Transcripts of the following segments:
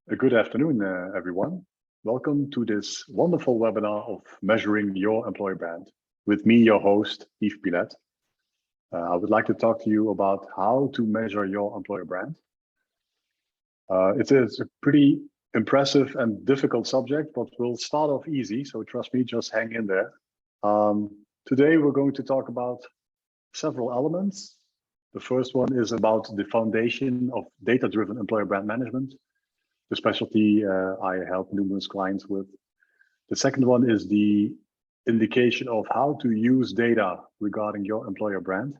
Good afternoon, everyone. Welcome to this wonderful webinar of Measuring Your Employer Brand. With me, your host, Yves Pilet. I would like to talk to you about how to measure your employer brand. It's a pretty impressive and difficult subject, but we'll start off easy. So trust me, just hang in there. Today, we're going to talk about several elements. The first one is about the foundation of data-driven employer brand management, the specialty I help numerous clients with. The second one is the indication of how to use data regarding your employer brand,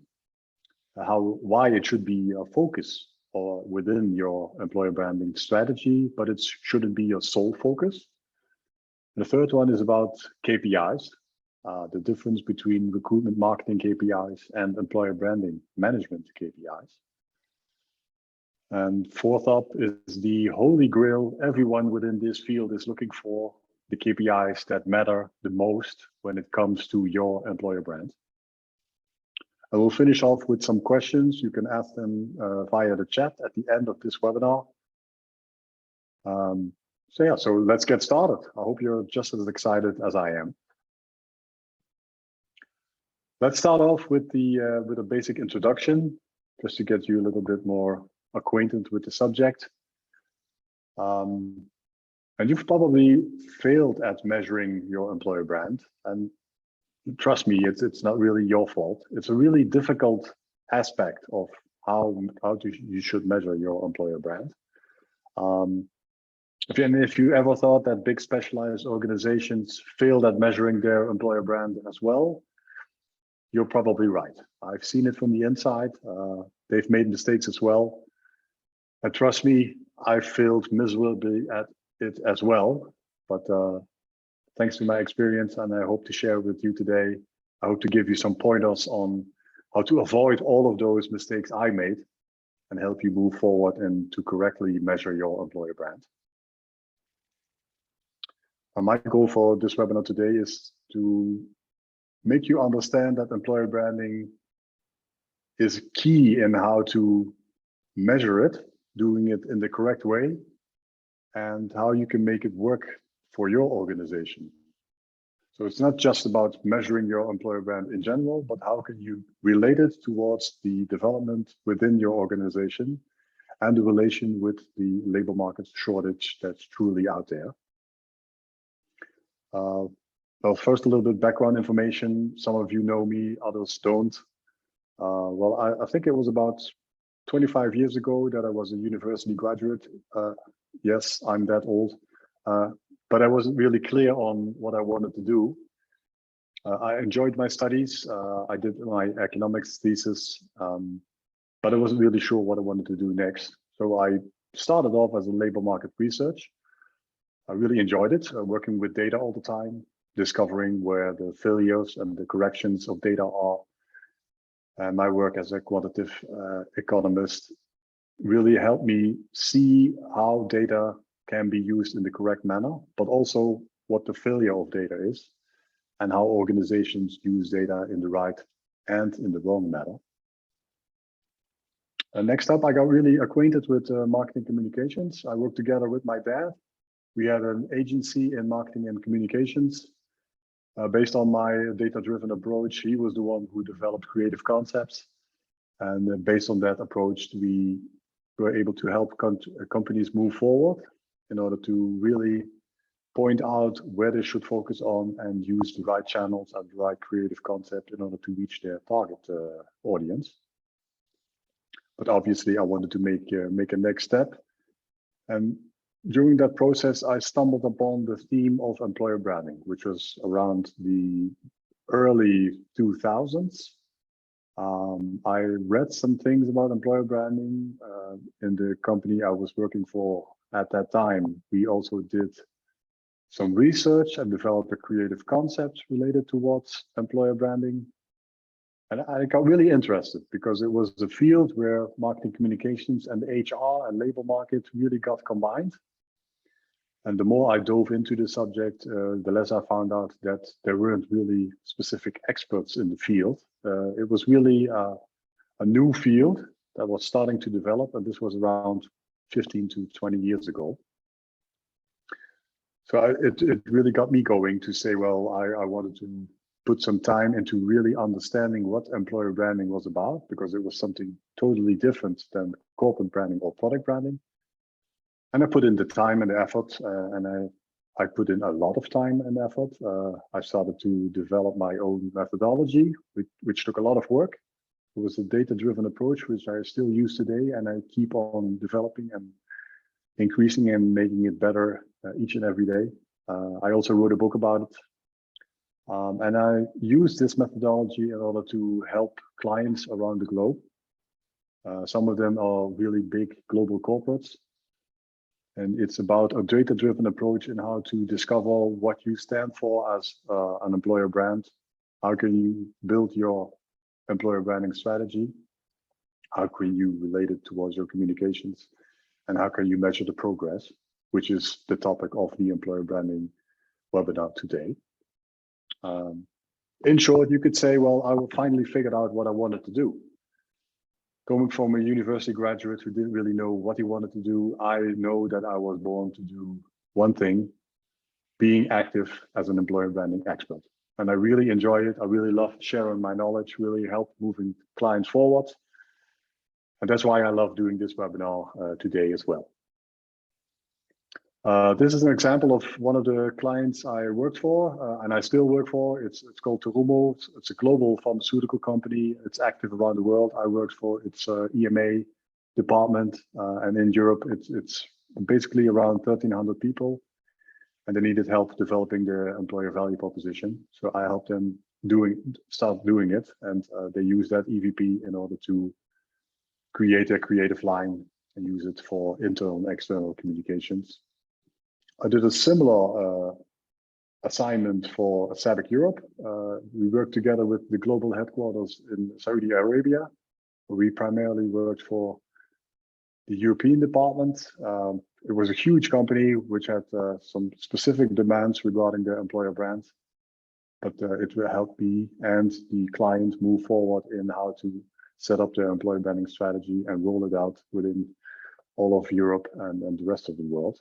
why it should be a focus or within your employer branding strategy, but it shouldn't be your sole focus. The third one is about KPIs, the difference between recruitment marketing KPIs and employer branding management KPIs. And fourth up is the holy grail everyone within this field is looking for, the KPIs that matter the most when it comes to your employer brand. I will finish off with some questions. You can ask them via the chat at the end of this webinar. So let's get started. I hope you're just as excited as I am. Let's start off with a basic introduction, just to get you a little bit more acquainted with the subject. And you've probably failed at measuring your employer brand. And trust me, it's not really your fault. It's a really difficult aspect of how you should measure your employer brand. If you ever thought that big specialized organizations failed at measuring their employer brand as well, you're probably right. I've seen it from the inside. They've made mistakes as well. And trust me, I failed miserably at it as well. But thanks to my experience, and I hope to share with you today, I hope to give you some pointers on how to avoid all of those mistakes I made and help you move forward and to correctly measure your employer brand. And my goal for this webinar today is to make you understand that employer branding is key in how to measure it, doing it in the correct way, and how you can make it work for your organization. So it's not just about measuring your employer brand in general, but how can you relate it towards the development within your organization and the relation with the labor market shortage that's truly out there. Well, first, a little bit background information. Some of you know me, others don't. Well, I think it was about 25 years ago that I was a university graduate. Yes, I'm that old, but I wasn't really clear on what I wanted to do. I enjoyed my studies. I did my economics thesis, but I wasn't really sure what I wanted to do next. So I started off as a labor market research. I really enjoyed it, working with data all the time, discovering where the failures and the corrections of data are. And my work as a quantitative economist really helped me see how data can be used in the correct manner, but also what the failure of data is and how organizations use data in the right and in the wrong manner. And next up, I got really acquainted with marketing communications. I worked together with my dad. We had an agency in marketing and communications. Based on my data-driven approach, he was the one who developed creative concepts. And based on that approach, we were able to help companies move forward in order to really point out where they should focus on and use the right channels and the right creative concept in order to reach their target audience. But obviously, I wanted to make a next step. And during that process, I stumbled upon the theme of employer branding, which was around the early 2000s. I read some things about employer branding in the company I was working for at that time. We also did some research and developed a creative concept related towards employer branding. And I got really interested because it was a field where marketing communications and HR and labor market really got combined. And the more I dove into the subject, the less I found out that there weren't really specific experts in the field. It was really a new field that was starting to develop, and this was around 15 to 20 years ago. So it really got me going to say, well, I wanted to put some time into really understanding what employer branding was about, because it was something totally different than corporate branding or product branding. And I put in the time and the effort, and I put in a lot of time and effort. I started to develop my own methodology, which took a lot of work. It was a data-driven approach, which I still use today, and I keep on developing and increasing and making it better each and every day. I also wrote a book about it. And I use this methodology in order to help clients around the globe. Some of them are really big global corporates. And it's about a data-driven approach in how to discover what you stand for as an employer brand. How can you build your employer branding strategy? How can you relate it towards your communications? And how can you measure the progress, which is the topic of the employer branding webinar today. In short, you could say, well, I finally figured out what I wanted to do. Coming from a university graduate who didn't really know what he wanted to do, I know that I was born to do one thing, being active as an employer branding expert. And I really enjoy it. I really love sharing my knowledge, really help moving clients forward. And that's why I love doing this webinar today as well. This is an example of one of the clients I worked for, and I still work for. It's called Terumo. It's a global pharmaceutical company. It's active around the world. I worked for its EMA department, and in Europe, it's basically around 1,300 people, and they needed help developing their employer value proposition. So I helped them start doing it, and they use that EVP in order to create a creative line and use it for internal and external communications. I did a similar assignment for SABIC Europe. We worked together with the global headquarters in Saudi Arabia. We primarily worked for the European department. It was a huge company which had some specific demands regarding their employer brand, but it will help me and the client move forward in how to set up their employer branding strategy and roll it out within all of Europe and the rest of the world.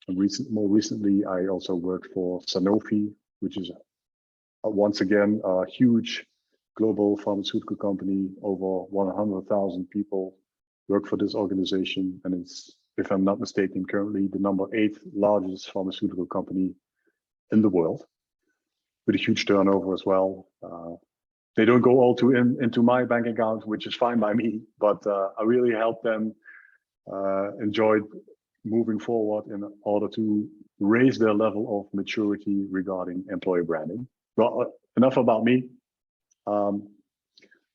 And more recently, I also worked for Sanofi, which is once again a huge global pharmaceutical company. Over 100,000 people work for this organization, and it's, if I'm not mistaken, currently the #8 largest pharmaceutical company in the world, with a huge turnover as well. They don't go all into my bank account, which is fine by me, but I really help them enjoy moving forward in order to raise their level of maturity regarding employer branding. Well, enough about me.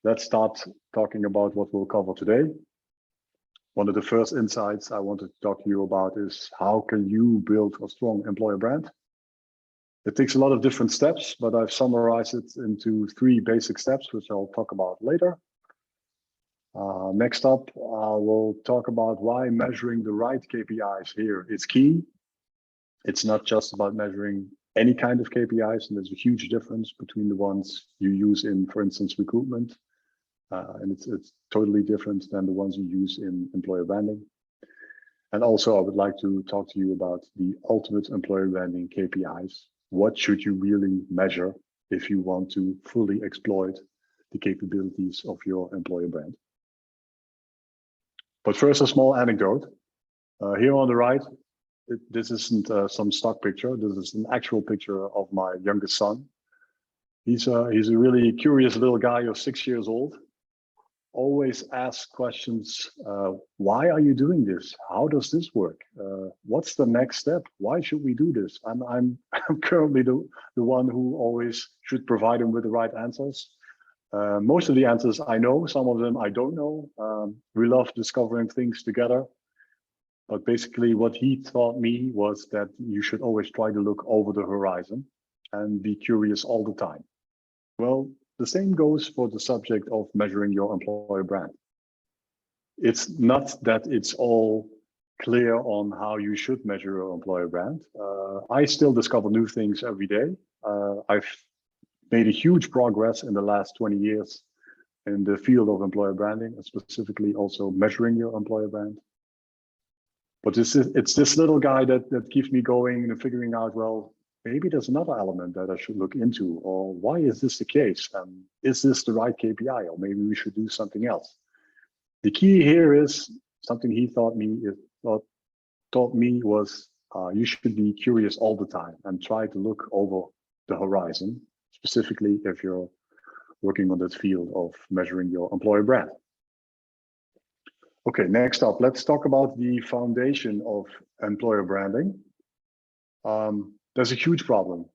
Let's start talking about what we'll cover today. One of the first insights I wanted to talk to you about is how can you build a strong employer brand? It takes a lot of different steps, but I've summarized it into 3 basic steps, which I'll talk about later. Next up, I will talk about why measuring the right KPIs here is key. It's not just about measuring any kind of KPIs, and there's a huge difference between the ones you use in, for instance, recruitment, and it's totally different than the ones you use in employer branding. And also, I would like to talk to you about the ultimate employer branding KPIs. What should you really measure if you want to fully exploit the capabilities of your employer brand? But first, a small anecdote. Here on the right, this isn't some stock picture. This is an actual picture of my youngest son. He's a really curious little guy of 6 years old. Always asks questions. Why are you doing this? How does this work? What's the next step? Why should we do this? I'm currently the one who always should provide him with the right answers. Most of the answers I know, some of them I don't know. We love discovering things together. But basically what he taught me was that you should always try to look over the horizon and be curious all the time. Well, the same goes for the subject of measuring your employer brand. It's not that it's all clear on how you should measure your employer brand. I still discover new things every day. I've made a huge progress in the last 20 years in the field of employer branding, and specifically also measuring your employer brand. But it's this little guy that keeps me going and figuring out, well, maybe there's another element that I should look into, or why is this the case? Is this the right KPI, or maybe we should do something else? The key here is something he taught me was you should be curious all the time and try to look over the horizon, specifically if you're working on that field of measuring your employer brand. Okay, next up, let's talk about the foundation of employer branding. There's a huge problem.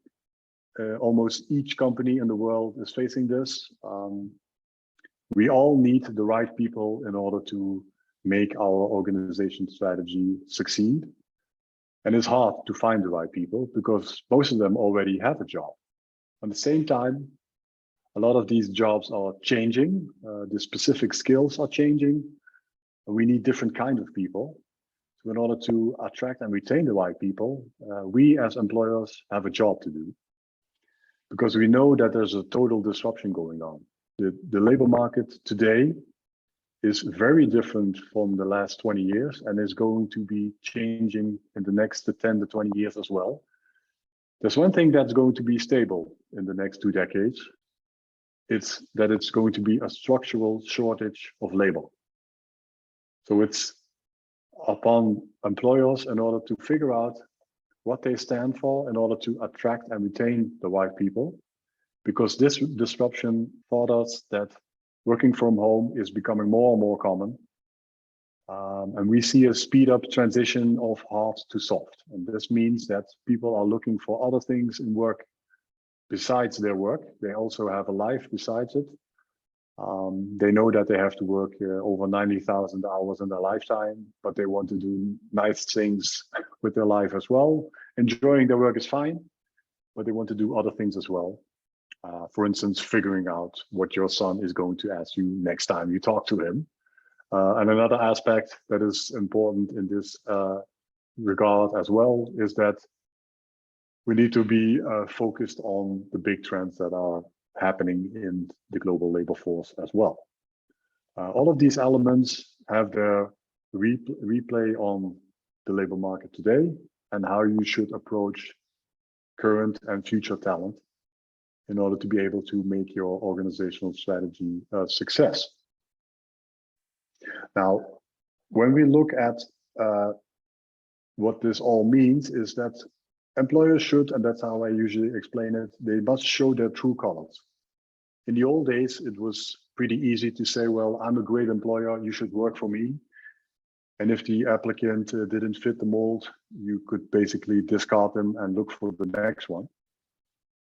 Almost each company in the world is facing this. We all need the right people in order to make our organization strategy succeed. And it's hard to find the right people because most of them already have a job. At the same time, a lot of these jobs are changing. The specific skills are changing. We need different kinds of people. So in order to attract and retain the right people, we as employers have a job to do, because we know that there's a total disruption going on. The labor market today is very different from the last 20 years and is going to be changing in the next 10 to 20 years as well. There's one thing that's going to be stable in the next 2 decades. It's that it's going to be a structural shortage of labor. So it's upon employers in order to figure out what they stand for in order to attract and retain the right people, because this disruption taught us that working from home is becoming more and more common. And we see a speed up transition of hard to soft. And this means that people are looking for other things in work besides their work. They also have a life besides it. They know that they have to work over 90,000 hours in their lifetime, but they want to do nice things with their life as well. Enjoying their work is fine, but they want to do other things as well. For instance, figuring out what your son is going to ask you next time you talk to him. And another aspect that is important in this regard as well is that we need to be focused on the big trends that are happening in the global labor force as well. All of these elements have their replay on the labor market today and how you should approach current and future talent in order to be able to make your organizational strategy a success. Now, when we look at what this all means is that employers should, and that's how I usually explain it, they must show their true colors. In the old days, it was pretty easy to say, well, I'm a great employer, you should work for me. And if the applicant didn't fit the mold, you could basically discard them and look for the next one.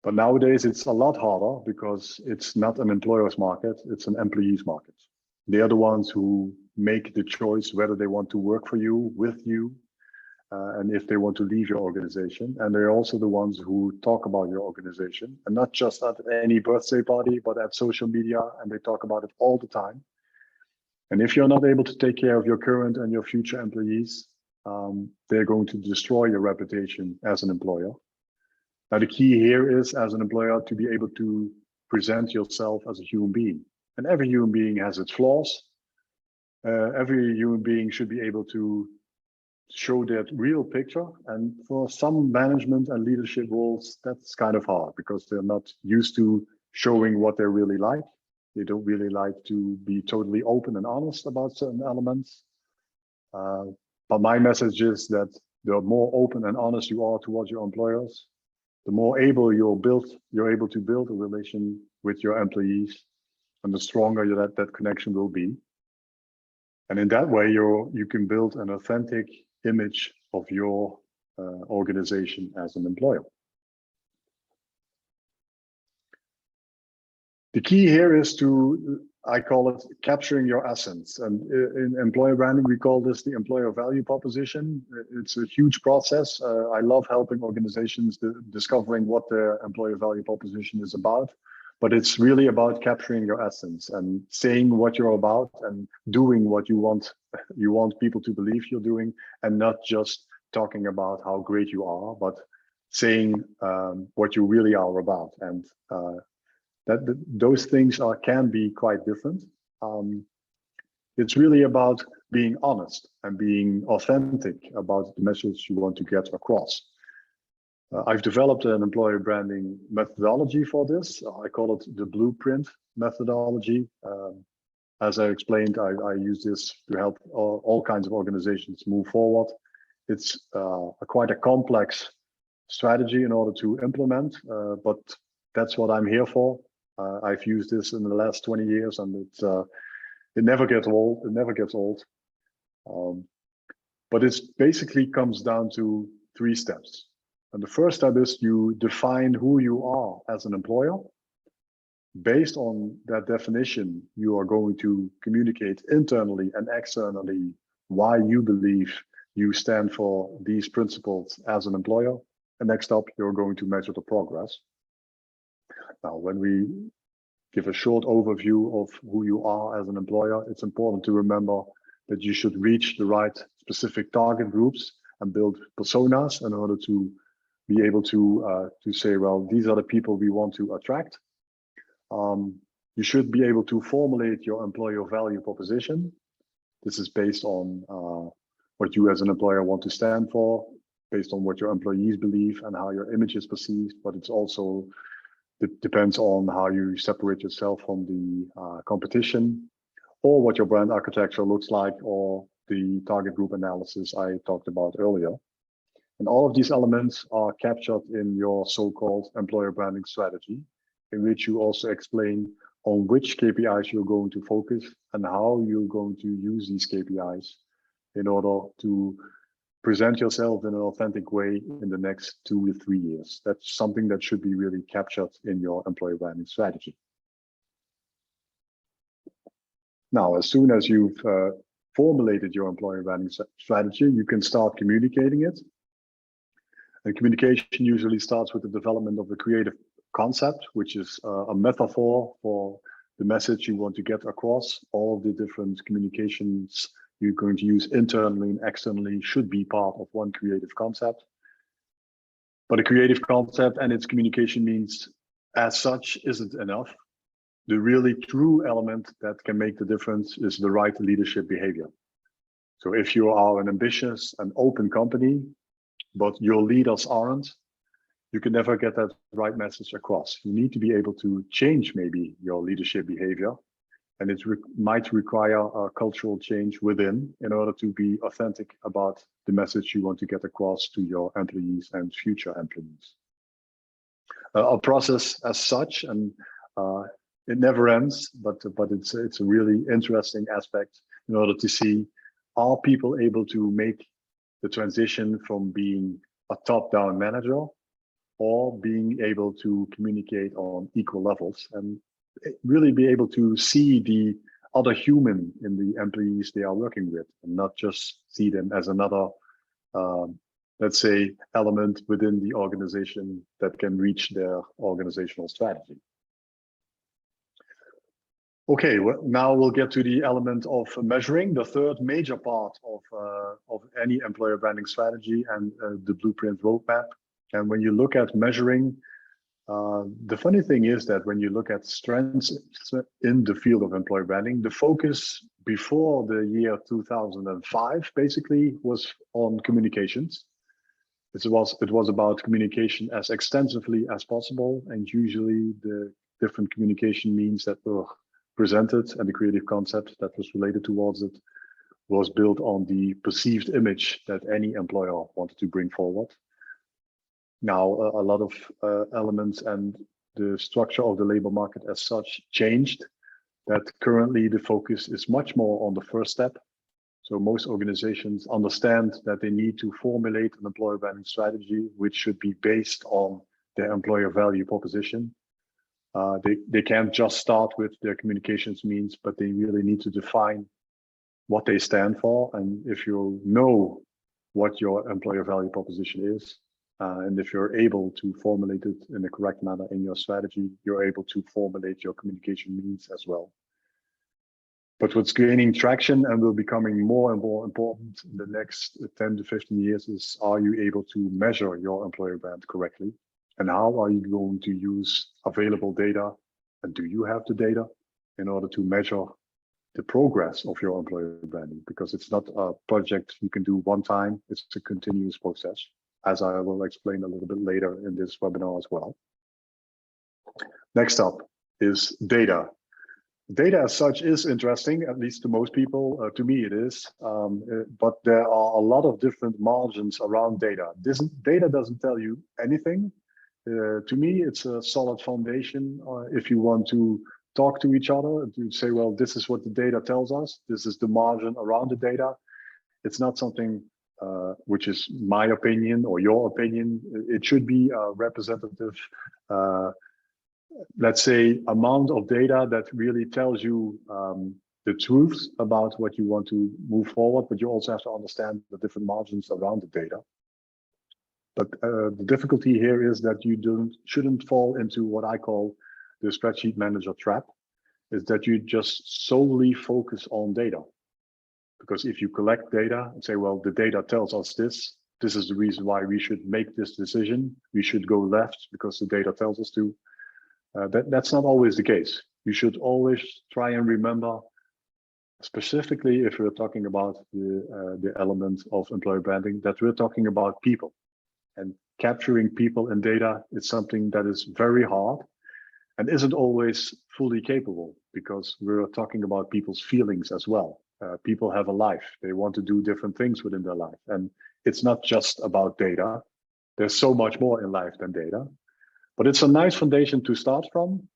But nowadays, it's a lot harder because it's not an employer's market, it's an employee's market. They are the ones who make the choice whether they want to work for you, with you, and if they want to leave your organization. And they're also the ones who talk about your organization, and not just at any birthday party, but at social media, and they talk about it all the time. And if you're not able to take care of your current and your future employees, they're going to destroy your reputation as an employer. Now, the key here is, as an employer, to be able to present yourself as a human being. And every human being has its flaws. Every human being should be able to show that real picture. And for some management and leadership roles, that's kind of hard because they're not used to showing what they're really like. They don't really like to be totally open and honest about certain elements. But my message is that the more open and honest you are towards your employers, the more able you're able to build a relation with your employees, and the stronger that connection will be. And in that way, you can build an authentic image of your organization as an employer. The key here is to, I call it capturing your essence. And in employer branding, we call this the employer value proposition. It's a huge process. I love helping organizations discovering what their employer value proposition is about. But it's really about capturing your essence and saying what you're about and doing what you want people to believe you're doing, and not just talking about how great you are, but saying what you really are about. And those things can be quite different. It's really about being honest and being authentic about the message you want to get across. I've developed an employer branding methodology for this. I call it the blueprint methodology. As I explained, I use this to help all kinds of organizations move forward. It's quite a complex strategy in order to implement, but that's what I'm here for. I've used this in the last 20 years, and it never gets old. It never gets old. But it basically comes down to 3 steps. And the first step is you define who you are as an employer. Based on that definition, you are going to communicate internally and externally why you believe you stand for these principles as an employer. And next up, you're going to measure the progress. Now, when we give a short overview of who you are as an employer, it's important to remember that you should reach the right specific target groups and build personas in order to be able to say, well, these are the people we want to attract. You should be able to formulate your employer value proposition. This is based on what you as an employer want to stand for, based on what your employees believe and how your image is perceived, but it depends on how you separate yourself from the competition, or what your brand architecture looks like, or the target group analysis I talked about earlier. And all of these elements are captured in your so-called employer branding strategy, in which you also explain on which KPIs you're going to focus and how you're going to use these KPIs in order to present yourself in an authentic way in the next 2 to 3 years. That's something that should be really captured in your employer branding strategy. Now, as soon as you've formulated your employer branding strategy, you can start communicating it. And communication usually starts with the development of a creative concept, which is a metaphor for the message you want to get across. All of the different communications you're going to use internally and externally should be part of one creative concept. But a creative concept and its communication means as such isn't enough. The really true element that can make the difference is the right leadership behavior. So if you are an ambitious and open company, but your leaders aren't, you can never get that right message across. You need to be able to change maybe your leadership behavior, and it might require a cultural change within in order to be authentic about the message you want to get across to your employees and future employees. A process as such, and it never ends, but it's a really interesting aspect in order to see, are people able to make the transition from being a top-down manager or being able to communicate on equal levels and really be able to see the other human in the employees they are working with, and not just see them as another, let's say, element within the organization that can reach their organizational strategy. Okay, well, now we'll get to the element of measuring, the third major part of any employer branding strategy and the blueprint roadmap. And when you look at measuring, the funny thing is that when you look at strengths in the field of employer branding, the focus before the year 2005 basically was on communications. It was about communication as extensively as possible, and usually the different communication means that were presented and the creative concept that was related towards it was built on the perceived image that any employer wanted to bring forward. Now, a lot of elements and the structure of the labor market as such changed, that currently the focus is much more on the first step. So most organizations understand that they need to formulate an employer branding strategy, which should be based on their employer value proposition. They can't just start with their communications means, but they really need to define what they stand for. And if you know what your employer value proposition is, and if you're able to formulate it in the correct manner in your strategy, you're able to formulate your communication means as well. But what's gaining traction and will becoming more and more important in the next 10 to 15 years is, are you able to measure your employer brand correctly? And how are you going to use available data? And do you have the data in order to measure the progress of your employer branding, because it's not a project you can do one time. It's a continuous process, as I will explain a little bit later in this webinar as well. Next up is data. Data as such is interesting, at least to most people. To me, it is. But there are a lot of different margins around data. This data doesn't tell you anything. To me, it's a solid foundation if you want to talk to each other, to say, well, this is what the data tells us. This is the margin around the data. It's not something which is my opinion or your opinion. It should be a representative, let's say, amount of data that really tells you the truth about what you want to move forward, but you also have to understand the different margins around the data. But the difficulty here is that you shouldn't fall into what I call the spreadsheet manager trap, is that you just solely focus on data. Because if you collect data and say, well, the data tells us this is the reason why we should make this decision, we should go left because the data tells us to, that's not always the case. You should always try and remember, specifically if we're talking about the element of employer branding, that we're talking about people. And capturing people in data is something that is very hard and isn't always fully capable, because we're talking about people's feelings as well. People have a life. They want to do different things within their life. And it's not just about data. There's so much more in life than data. But it's a nice foundation to start from.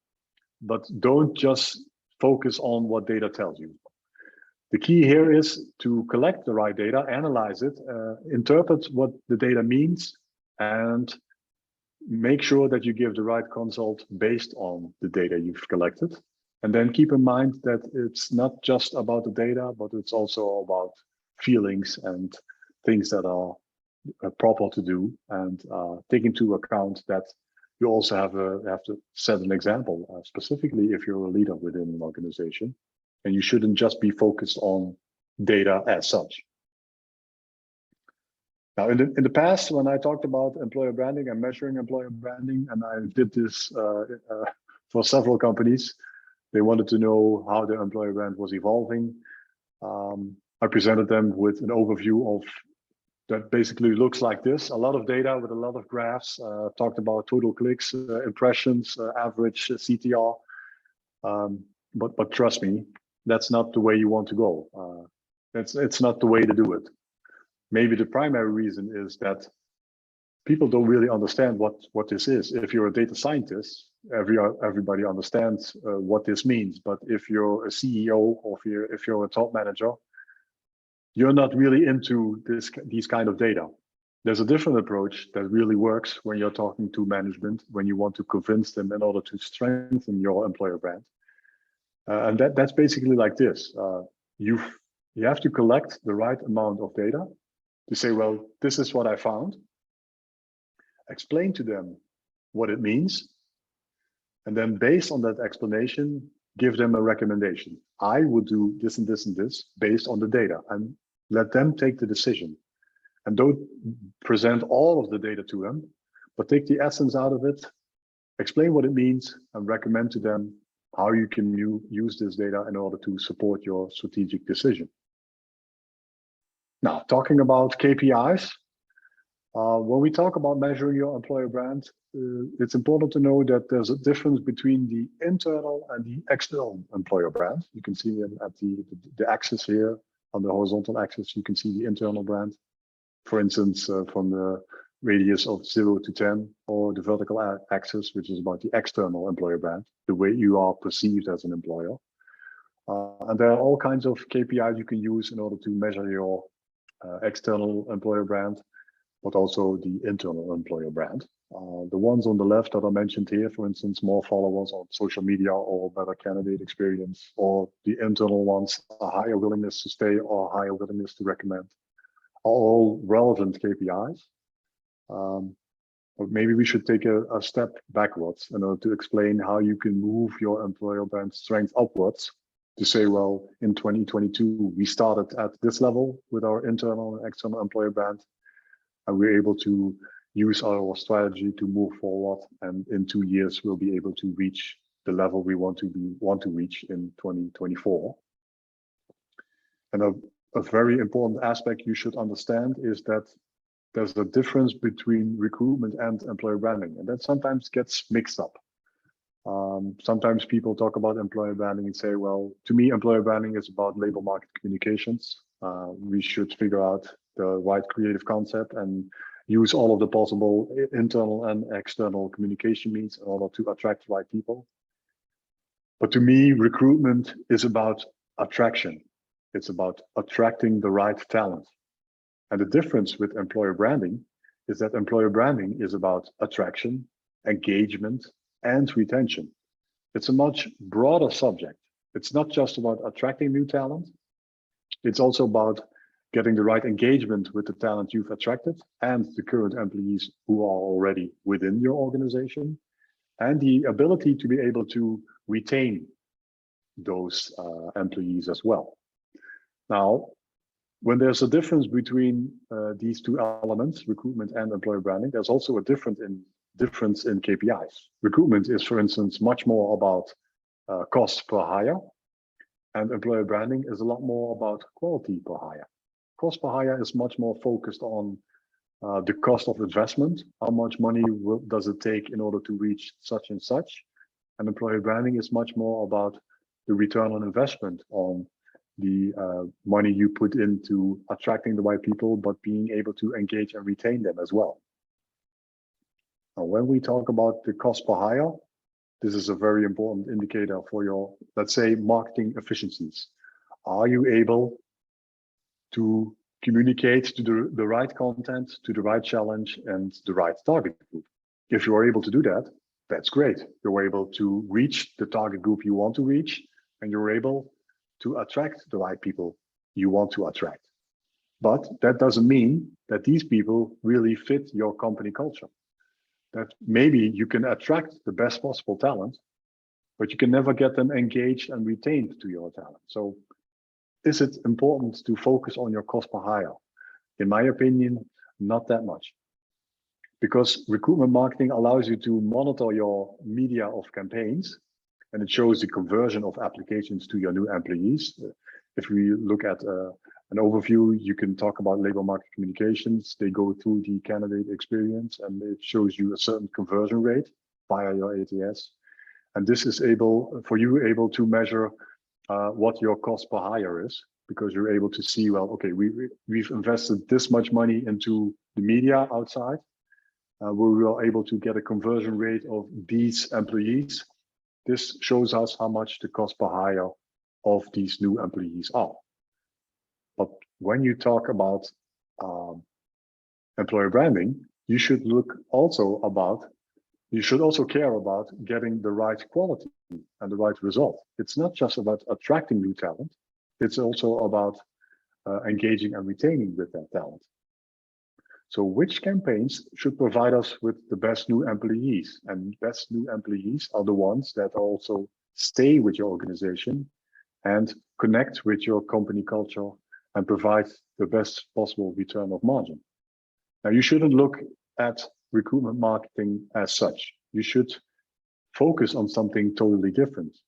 But don't just focus on what data tells you. The key here is to collect the right data, analyze it, interpret what the data means, and make sure that you give the right consult based on the data you've collected. And then keep in mind that it's not just about the data, but it's also about feelings and things that are proper to do, and take into account that you also have to set an example, specifically if you're a leader within an organization, and you shouldn't just be focused on data as such. Now, in the past, when I talked about employer branding and measuring employer branding, and I did this for several companies, they wanted to know how the employer brand was evolving. I presented them with an overview of that basically looks like this: a lot of data with a lot of graphs, talked about total clicks, impressions, average CTR. But trust me, that's not the way you want to go. It's not the way to do it. Maybe the primary reason is that people don't really understand what this is. If you're a data scientist, everybody understands what this means. But if you're a CEO or if you're a top manager, you're not really into these kind of data. There's a different approach that really works when you're talking to management, when you want to convince them in order to strengthen your employer brand. And that's basically like this. You have to collect the right amount of data to say, well, this is what I found. Explain to them what it means. And then based on that explanation, give them a recommendation. I would do this and this and this based on the data, and let them take the decision. And don't present all of the data to them, but take the essence out of it, explain what it means, and recommend to them how you can use this data in order to support your strategic decision. Now, talking about KPIs, when we talk about measuring your employer brand, it's important to know that there's a difference between the internal and the external employer brand. You can see them at the axis here. On the horizontal axis, you can see the internal brand. For instance, from the radius of 0 to 10, or the vertical axis, which is about the external employer brand, the way you are perceived as an employer. And there are all kinds of KPIs you can use in order to measure your external employer brand, but also the internal employer brand. The ones on the left that are mentioned here, for instance, more followers on social media or better candidate experience, or the internal ones, a higher willingness to stay or higher willingness to recommend, are all relevant KPIs. But maybe we should take a step backwards in order to explain how you can move your employer brand strength upwards, to say, well, in 2022, we started at this level with our internal and external employer brand, and we're able to use our strategy to move forward. And in 2 years, we'll be able to reach the level we want to reach in 2024. And a very important aspect you should understand is that there's a difference between recruitment and employer branding, and that sometimes gets mixed up. Sometimes people talk about employer branding and say, well, to me, employer branding is about labor market communications. We should figure out the right creative concept and use all of the possible internal and external communication means in order to attract the right people. But to me, recruitment is about attraction. It's about attracting the right talent. And the difference with employer branding is that employer branding is about attraction, engagement, and retention. It's a much broader subject. It's not just about attracting new talent. It's also about getting the right engagement with the talent you've attracted and the current employees who are already within your organization, and the ability to be able to retain those employees as well. Now, when there's a difference between these two elements, recruitment and employer branding, there's also a difference in KPIs. Recruitment is, for instance, much more about cost per hire, and employer branding is a lot more about quality per hire. Cost per hire is much more focused on the cost of investment. How much money does it take in order to reach such and such? And employer branding is much more about the return on investment on the money you put into attracting the right people, but being able to engage and retain them as well. Now, when we talk about the cost per hire, this is a very important indicator for your, let's say, marketing efficiencies. Are you able to communicate to the right content, to the right challenge, and the right target group? If you are able to do that, that's great. You're able to reach the target group you want to reach, and you're able to attract the right people you want to attract. But that doesn't mean that these people really fit your company culture. That maybe you can attract the best possible talent, but you can never get them engaged and retained to your talent. So is it important to focus on your cost per hire? In my opinion, not that much. Because recruitment marketing allows you to monitor your media of campaigns, and it shows the conversion of applications to your new employees. If we look at an overview, you can talk about labor market communications. They go through the candidate experience, and it shows you a certain conversion rate via your ATS. And this is able to measure what your cost per hire is, because you're able to see, well, okay, we've invested this much money into the media outside. We were able to get a conversion rate of these employees. This shows us how much the cost per hire of these new employees are. But when you talk about employer branding, you should also care about getting the right quality and the right result. It's not just about attracting new talent. It's also about engaging and retaining with that talent. So which campaigns should provide us with the best new employees? And best new employees are the ones that also stay with your organization and connect with your company culture and provide the best possible return of margin. Now, you shouldn't look at recruitment marketing as such. You should focus on something totally different.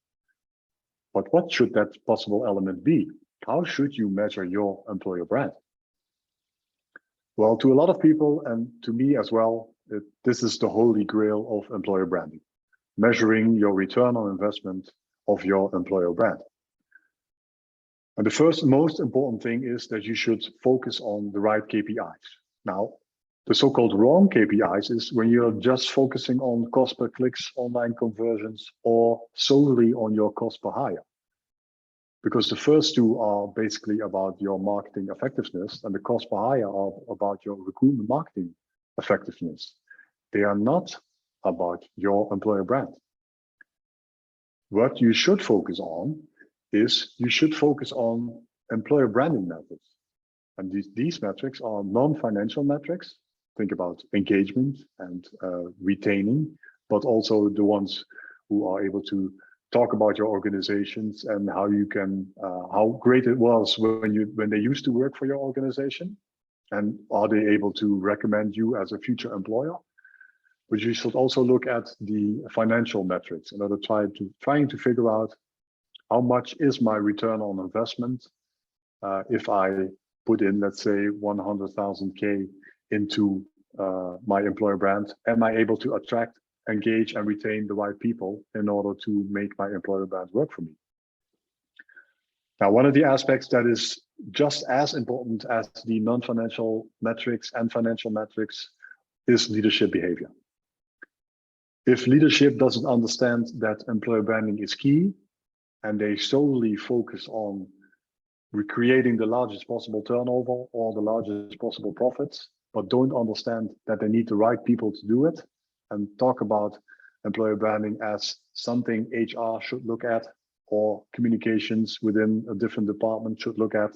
But what should that possible element be? How should you measure your employer brand? Well, to a lot of people, and to me as well, this is the holy grail of employer branding, measuring your return on investment of your employer brand. And the first most important thing is that you should focus on the right KPIs. Now, the so-called wrong KPIs is when you're just focusing on cost per clicks, online conversions, or solely on your cost per hire. Because the first two are basically about your marketing effectiveness, and the cost per hire are about your recruitment marketing effectiveness. They are not about your employer brand. What you should focus on is you should focus on employer branding methods. And these metrics are non-financial metrics. Think about engagement and retaining, but also the ones who are able to talk about your organizations and how you can, how great it was when they used to work for your organization, and are they able to recommend you as a future employer? But you should also look at the financial metrics in order trying to figure out how much is my return on investment if I put in, let's say, 100,000K into my employer brand, am I able to attract, engage, and retain the right people in order to make my employer brand work for me? Now, one of the aspects that is just as important as the non-financial metrics and financial metrics is leadership behavior. If leadership doesn't understand that employer branding is key, and they solely focus on recreating the largest possible turnover or the largest possible profits, but don't understand that they need the right people to do it, and talk about employer branding as something HR should look at, or communications within a different department should look at,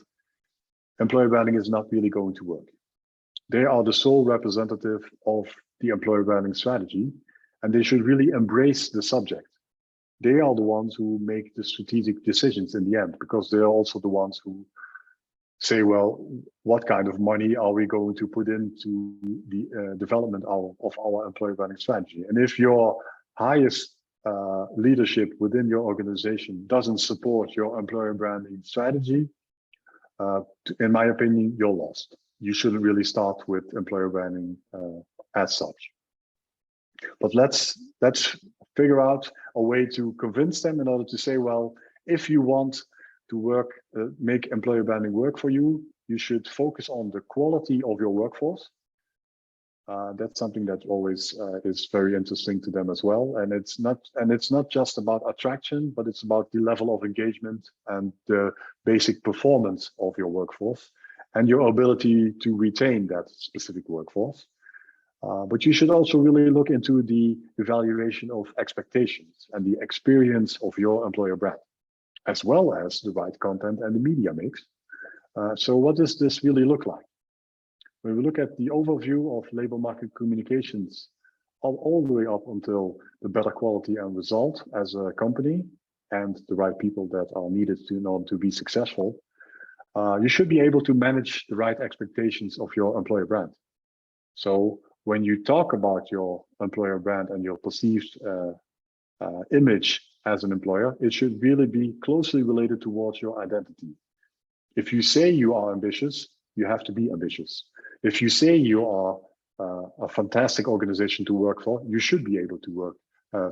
employer branding is not really going to work. They are the sole representative of the employer branding strategy, and they should really embrace the subject. They are the ones who make the strategic decisions in the end, because they're also the ones who say, well, what kind of money are we going to put into the development of our employer branding strategy? And if your highest leadership within your organization doesn't support your employer branding strategy, in my opinion, you're lost. You shouldn't really start with employer branding as such. But let's figure out a way to convince them in order to say, well, if you want to work, make employer branding work for you, you should focus on the quality of your workforce. That's something that always is very interesting to them as well. And it's not just about attraction, but it's about the level of engagement and the basic performance of your workforce and your ability to retain that specific workforce. But you should also really look into the evaluation of expectations and the experience of your employer brand, as well as the right content and the media mix. So what does this really look like? When we look at the overview of labor market communications, all the way up until the better quality and result as a company and the right people that are needed in order to be successful, you should be able to manage the right expectations of your employer brand. So when you talk about your employer brand and your perceived image as an employer, it should really be closely related towards your identity. If you say you are ambitious, you have to be ambitious. If you say you are a fantastic organization to work for, you should be able to work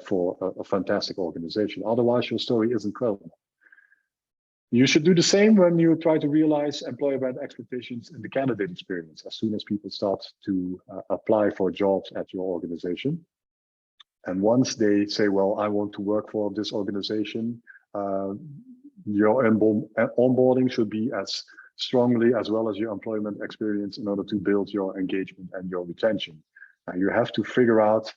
for a fantastic organization. Otherwise, your story isn't credible. You should do the same when you try to realize employer brand expectations in the candidate experience. As soon as people start to apply for jobs at your organization, and once they say, well, I want to work for this organization, your onboarding should be as strongly as well as your employment experience in order to build your engagement and your retention. Now you have to figure out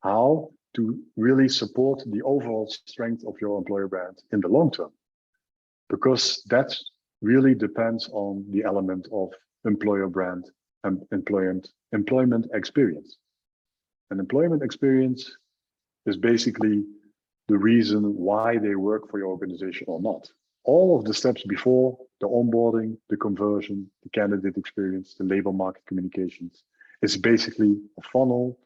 how to really support the overall strength of your employer brand in the long term, because that really depends on the element of employer brand and employment experience. And employment experience is basically the reason why they work for your organization or not. All of the steps before, the onboarding, the conversion, the candidate experience, the labor market communications, is basically a funnel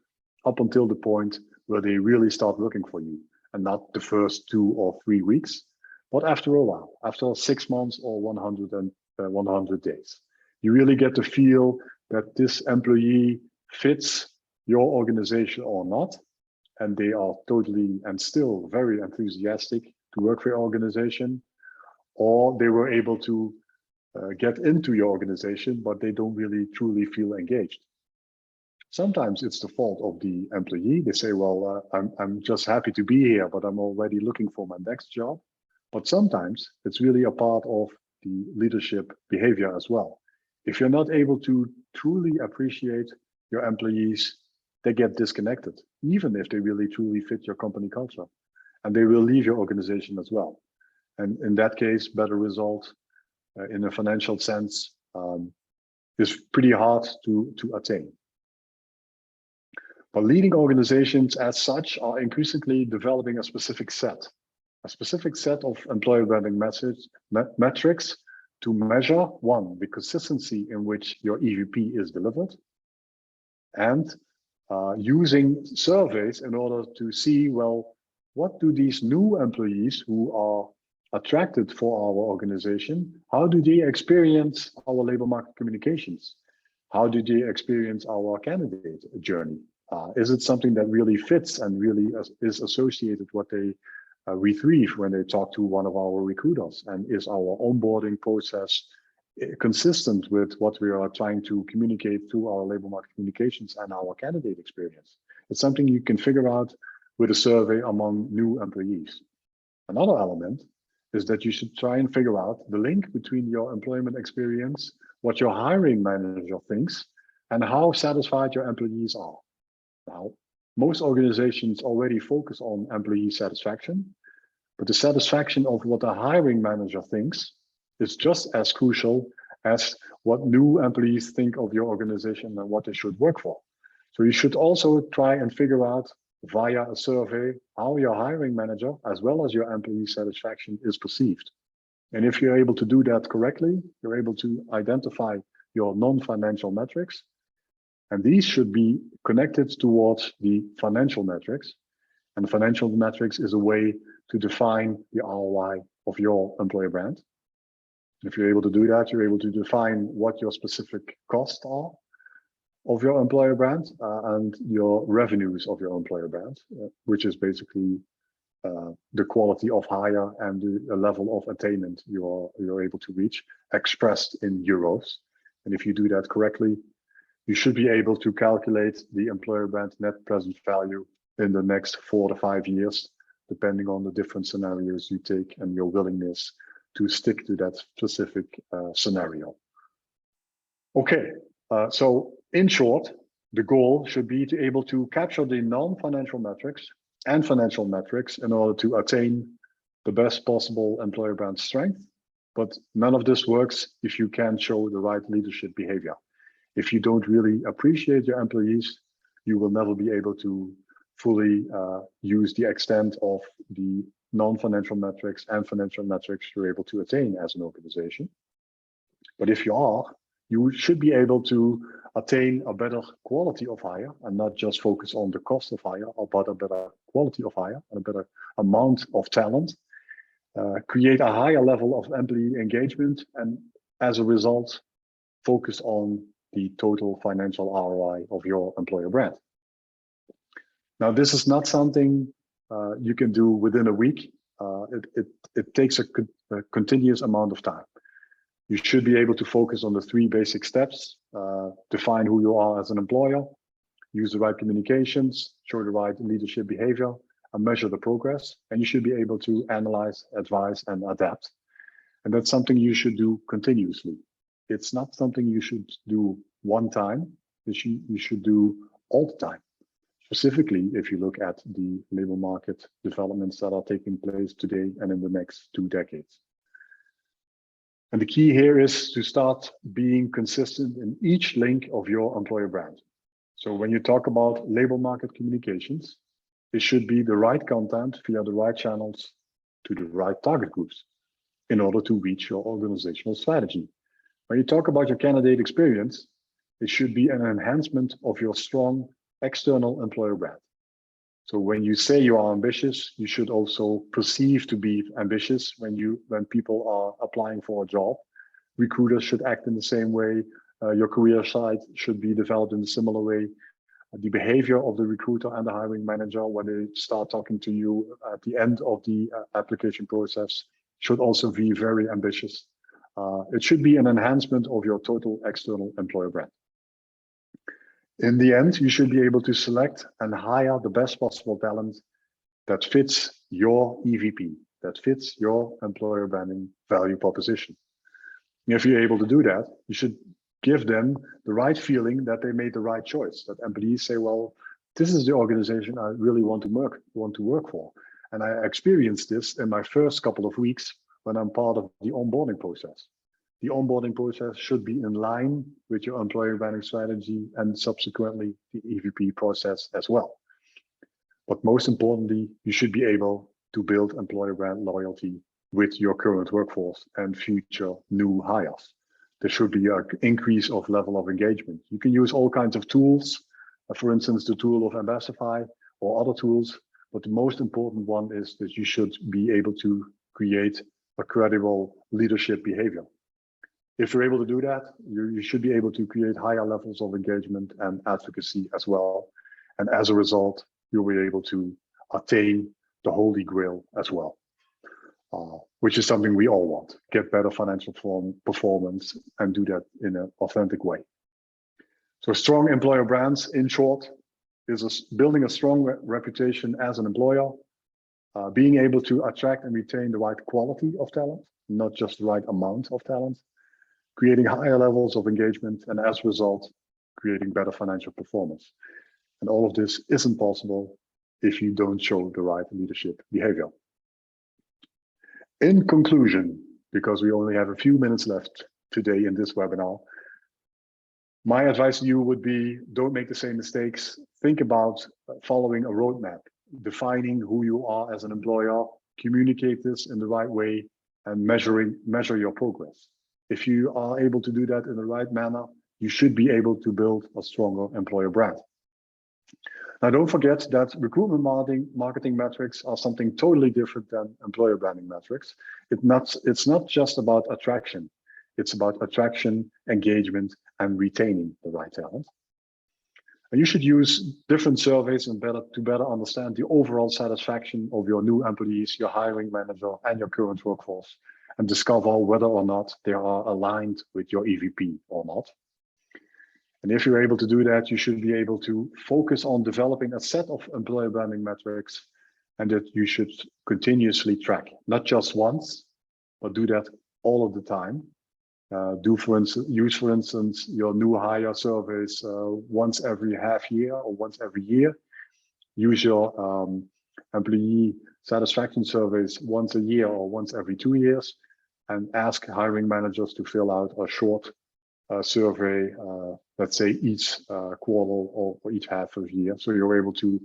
up until the point where they really start looking for you, and not the first 2 or 3 weeks, but after a while, after 6 months or 100 days. You really get to feel that this employee fits your organization or not, and they are totally and still very enthusiastic to work for your organization, or they were able to get into your organization, but they don't really truly feel engaged. Sometimes it's the fault of the employee. They say, well, I'm just happy to be here, but I'm already looking for my next job. But sometimes it's really a part of the leadership behavior as well. If you're not able to truly appreciate your employees, they get disconnected, even if they really truly fit your company culture, and they will leave your organization as well. And in that case, better result in a financial sense is pretty hard to attain. But leading organizations as such are increasingly developing a specific set of employer branding metrics to measure, one, the consistency in which your EVP is delivered, and using surveys in order to see, well, what do these new employees who are attracted for our organization, how do they experience our labor market communications? How do they experience our candidate journey? Is it something that really fits and really is associated what they retrieve when they talk to one of our recruiters? And is our onboarding process consistent with what we are trying to communicate through our labor market communications and our candidate experience? It's something you can figure out with a survey among new employees. Another element is that you should try and figure out the link between your employment experience, what your hiring manager thinks, and how satisfied your employees are. Now, most organizations already focus on employee satisfaction, but the satisfaction of what a hiring manager thinks is just as crucial as what new employees think of your organization and what they should work for. So you should also try and figure out via a survey how your hiring manager as well as your employee satisfaction is perceived. And if you're able to do that correctly, you're able to identify your non-financial metrics, and these should be connected towards the financial metrics. And the financial metrics is a way to define the ROI of your employer brand. If you're able to do that, you're able to define what your specific costs are of your employer brand and your revenues of your employer brand, which is basically the quality of hire and the level of attainment you're able to reach, expressed in euros. And if you do that correctly, you should be able to calculate the employer brand net present value in the next 4 to 5 years, depending on the different scenarios you take and your willingness to stick to that specific scenario. Okay, so in short, the goal should be to able to capture the non-financial metrics and financial metrics in order to attain the best possible employer brand strength. But none of this works if you can't show the right leadership behavior. If you don't really appreciate your employees, you will never be able to fully use the extent of the non-financial metrics and financial metrics you're able to attain as an organization. But if you are, you should be able to attain a better quality of hire and not just focus on the cost of hire, but a better quality of hire and a better amount of talent, create a higher level of employee engagement, and as a result, focus on the total financial ROI of your employer brand. Now, this is not something you can do within a week. It takes a continuous amount of time. You should be able to focus on the 3 basic steps: define who you are as an employer, use the right communications, show the right leadership behavior, and measure the progress. And you should be able to analyze, advise, and adapt. And that's something you should do continuously. It's not something you should do one time. You should do all the time. Specifically, if you look at the labor market developments that are taking place today and in the next 2 decades. And the key here is to start being consistent in each link of your employer brand. So when you talk about labor market communications, it should be the right content via the right channels to the right target groups in order to reach your organizational strategy. When you talk about your candidate experience, it should be an enhancement of your strong external employer brand. So when you say you are ambitious, you should also perceive to be ambitious when people are applying for a job. Recruiters should act in the same way. Your career site should be developed in a similar way. The behavior of the recruiter and the hiring manager when they start talking to you at the end of the application process should also be very ambitious. It should be an enhancement of your total external employer brand. In the end, you should be able to select and hire the best possible talent that fits your EVP, that fits your employer branding value proposition. And if you're able to do that, you should give them the right feeling that they made the right choice, that employees say, well, this is the organization I really want to work for. And I experienced this in my first couple of weeks when I'm part of the onboarding process. The onboarding process should be in line with your employer branding strategy and subsequently the EVP process as well. But most importantly, you should be able to build employer brand loyalty with your current workforce and future new hires. There should be an increase of level of engagement. You can use all kinds of tools, for instance, the tool of Ambassify or other tools, but the most important one is that you should be able to create a credible leadership behavior. If you're able to do that, you should be able to create higher levels of engagement and advocacy as well. And as a result, you'll be able to attain the holy grail as well, which is something we all want: get better financial performance and do that in an authentic way. So strong employer brands, in short, is building a strong reputation as an employer, being able to attract and retain the right quality of talent, not just the right amount of talent, creating higher levels of engagement, and as a result, creating better financial performance. And all of this isn't possible if you don't show the right leadership behavior. In conclusion, because we only have a few minutes left today in this webinar, my advice to you would be, don't make the same mistakes. Think about following a roadmap, defining who you are as an employer, communicate this in the right way, and measure your progress. If you are able to do that in the right manner, you should be able to build a stronger employer brand. Now, don't forget that recruitment marketing metrics are something totally different than employer branding metrics. It's not just about attraction. It's about attraction, engagement, and retaining the right talent. And you should use different surveys to better understand the overall satisfaction of your new employees, your hiring manager, and your current workforce, and discover whether or not they are aligned with your EVP or not. And if you're able to do that, you should be able to focus on developing a set of employer branding metrics, and that you should continuously track, not just once, but do that all of the time. Use, for instance, your new hire surveys once every half year or once every year. Use your employee satisfaction surveys once a year or once every 2 years, and ask hiring managers to fill out a short survey, let's say each quarter or each half of the year. So you're able to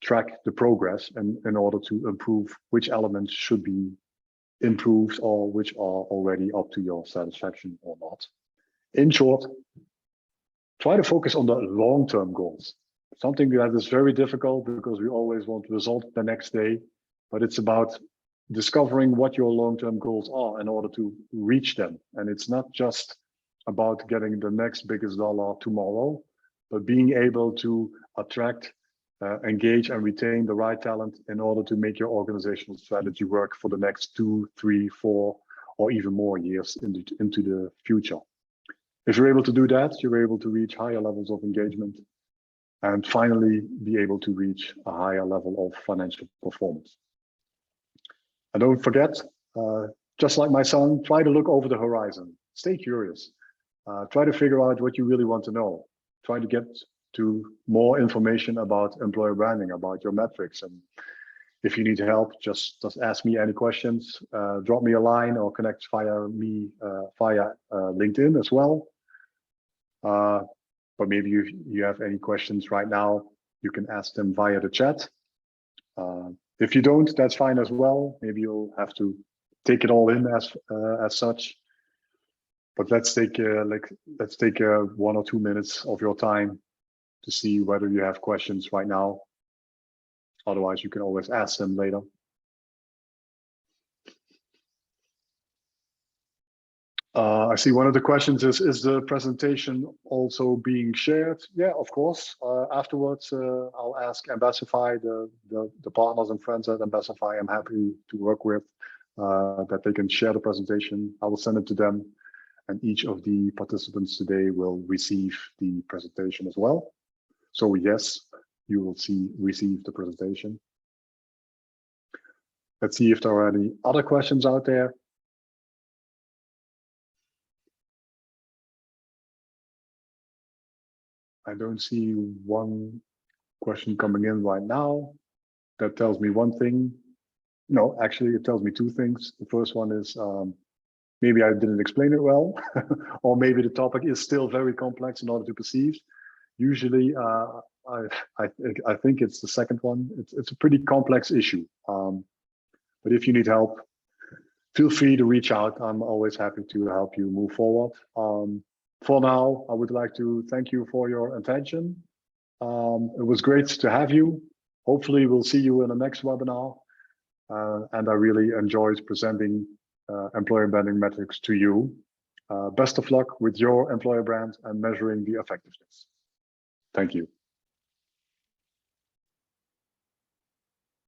track the progress and in order to improve which elements should be improved or which are already up to your satisfaction or not. In short, try to focus on the long-term goals. Something that is very difficult because we always want result the next day, but it's about discovering what your long-term goals are in order to reach them. And it's not just about getting the next biggest dollar tomorrow, but being able to attract, engage and retain the right talent in order to make your organizational strategy work for the next 2, 3, 4, or even more years into the future. If you're able to do that, you're able to reach higher levels of engagement and finally be able to reach a higher level of financial performance. And don't forget, just like my son, try to look over the horizon. Stay curious. Try to figure out what you really want to know. Try to get to more information about employer branding, about your metrics. And if you need help, just ask me any questions, drop me a line or connect via LinkedIn as well. But maybe if you have any questions right now, you can ask them via the chat. If you don't, that's fine as well. Maybe you'll have to take it all in as such. But let's take 1 or 2 minutes of your time to see whether you have questions right now. Otherwise, you can always ask them later. I see one of the questions is the presentation also being shared? Yeah, of course. Afterwards, I'll ask Ambassify, the partners and friends at Ambassify I'm happy to work with, that they can share the presentation. I will send it to them, and each of the participants today will receive the presentation as well. So yes, you will receive the presentation. Let's see if there are any other questions out there. I don't see one question coming in right now. That tells me one thing. No, actually, it tells me 2 things. The first one is maybe I didn't explain it well, or maybe the topic is still very complex in order to perceive. Usually, I think it's the second one. It's a pretty complex issue. But if you need help, feel free to reach out. I'm always happy to help you move forward. For now, I would like to thank you for your attention. It was great to have you. Hopefully, we'll see you in the next webinar. And I really enjoyed presenting employer branding metrics to you. Best of luck with your employer brand and measuring the effectiveness. Thank you.